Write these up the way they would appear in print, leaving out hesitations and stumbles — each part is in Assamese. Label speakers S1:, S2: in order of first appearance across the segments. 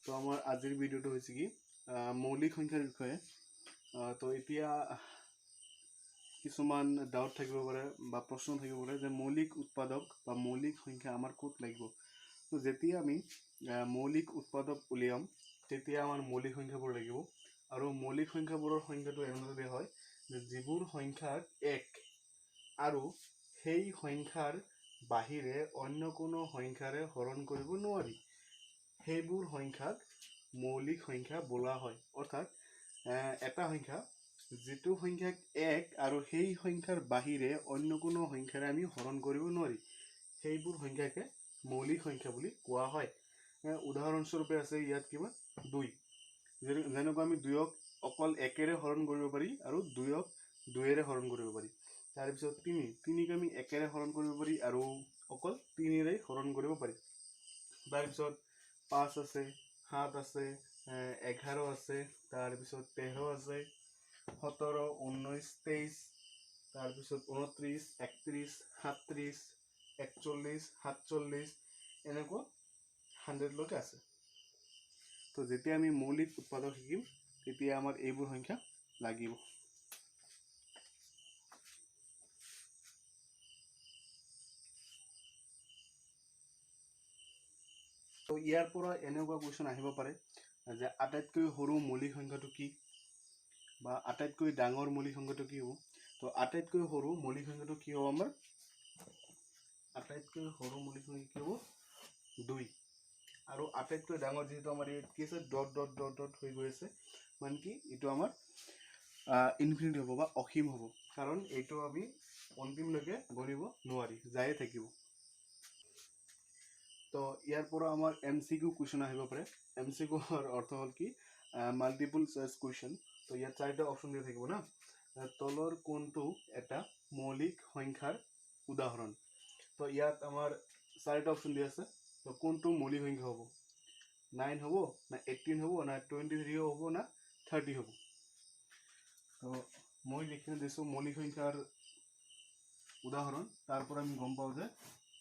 S1: তো আমাৰ আজিৰ ভিডিঅ'টো হৈছে কি মৌলিক সংখ্যাৰ বিষয়ে। তো এতিয়া কিছুমান ডাউট থাকিব পাৰে বা প্ৰশ্ন থাকিব পাৰে যে মৌলিক উৎপাদক বা মৌলিক সংখ্যা আমাৰ ক'ত লাগিব। তো যেতিয়া আমি মৌলিক উৎপাদক উলিয়াম তেতিয়া আমাৰ মৌলিক সংখ্যাবোৰ লাগিব। আৰু মৌলিক সংখ্যাবোৰৰ সংখ্যাটো এনেদৰে হয় যে যিবোৰ সংখ্যাক 1 আৰু সেই সংখ্যাৰ বাহিৰে অন্য কোনো সংখ্যাৰে হৰণ কৰিব নোৱাৰি সেইবোৰ সংখ্যাক মৌলিক সংখ্যা বোলা হয়। অৰ্থাৎ এটা সংখ্যা যিটো সংখ্যাক 1 আৰু সেই সংখ্যাৰ বাহিৰে অন্য কোনো সংখ্যাৰে আমি হৰণ কৰিব নোৱাৰি সেইবোৰ সংখ্যাকে মৌলিক সংখ্যা বুলি কোৱা হয়। উদাহৰণস্বৰূপে আছে ইয়াত কিমান 2, যেনেকৈ আমি 2ক অকল 1ৰে হৰণ কৰিব পাৰি আৰু 2ক 2ৰে হৰণ কৰিব পাৰি। তাৰপিছত 3ক আমি 1ৰে হৰণ কৰিব পাৰি আৰু অকল 3ৰে হৰণ কৰিব পাৰি। তাৰপিছত 5 আছে, 7 আছে, 11 আছে, তাৰপিছত 13 আছে, 17, 19, 23, তাৰপিছত 29, 31, 37, 41, 47 এনেকুৱা 100লৈকে আছে। তো যেতিয়া আমি মৌলিক উৎপাদক শিকিম তেতিয়া আমাৰ এইবোৰ সংখ্যা লাগিব। তো ইয়াৰ পৰা এনেকুৱা কুৱেশ্যন আহিব পাৰে যে আটাইতকৈ সৰু মৌলিক সংখ্যাটো কি বা আটাইতকৈ ডাঙৰ মৌলিক সংখ্যাটো কি হ'ব। তো আটাইতকৈ সৰু মৌলিক সংখ্যাটো কি হ'ব আমাৰ আটাইতকৈ সৰু মৌলিক সংখ্যা কি হ'ব 2 আৰু আটাইতকৈ ডাঙৰ যেহেতু আমাৰ ইয়াত কি আছে ডট ডট ডট ডট হৈ গৈ আছে মানে কি এইটো আমাৰ ইনফিনিটি হ'ব বা অসীম হ'ব কাৰণ এইটো আমি অন্তিমলৈকে গণিব নোৱাৰি যায়ে থাকিব। তো ইয়াৰ পৰা আমাৰ MCQ কুৱেশ্যন আহিব পাৰে। MCQৰ অৰ্থ হ'ল কি মাল্টিপল চইচ কুৱেশ্যন। তো ইয়াত 4টা অপশ্যন দিয়া থাকিব না। তলৰ কোনটো এটা মৌলিক সংখ্যাৰ উদাহৰণ। তো ইয়াত আমাৰ 4টা অপশ্যন দিয়া আছে। তো কোনটো মৌলিক সংখ্যা হ'ব 9 হ'ব না 18 হ'ব না 23 হ'ব না 30 হ'ব। তো মই লিখি দিছোঁ মৌলিক সংখ্যাৰ উদাহৰণ। তাৰ পৰা আমি গম পাওঁ যে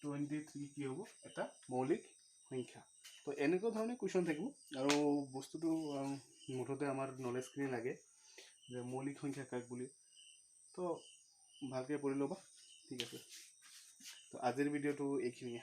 S1: 23 কি হ'ব এটা মৌলিক সংখ্যা। তো এনেকুৱা ধৰণে কুৱেশ্যন থাকিব আৰু বস্তুটো মুঠতে আমাৰ নলেজখিনি লাগে যে মৌলিক সংখ্যা কাক বুলি। তো ভালকৈ পঢ়ি ল'বা, ঠিক আছে। তো আজিৰ ভিডিঅ'টো এইখিনিয়ে।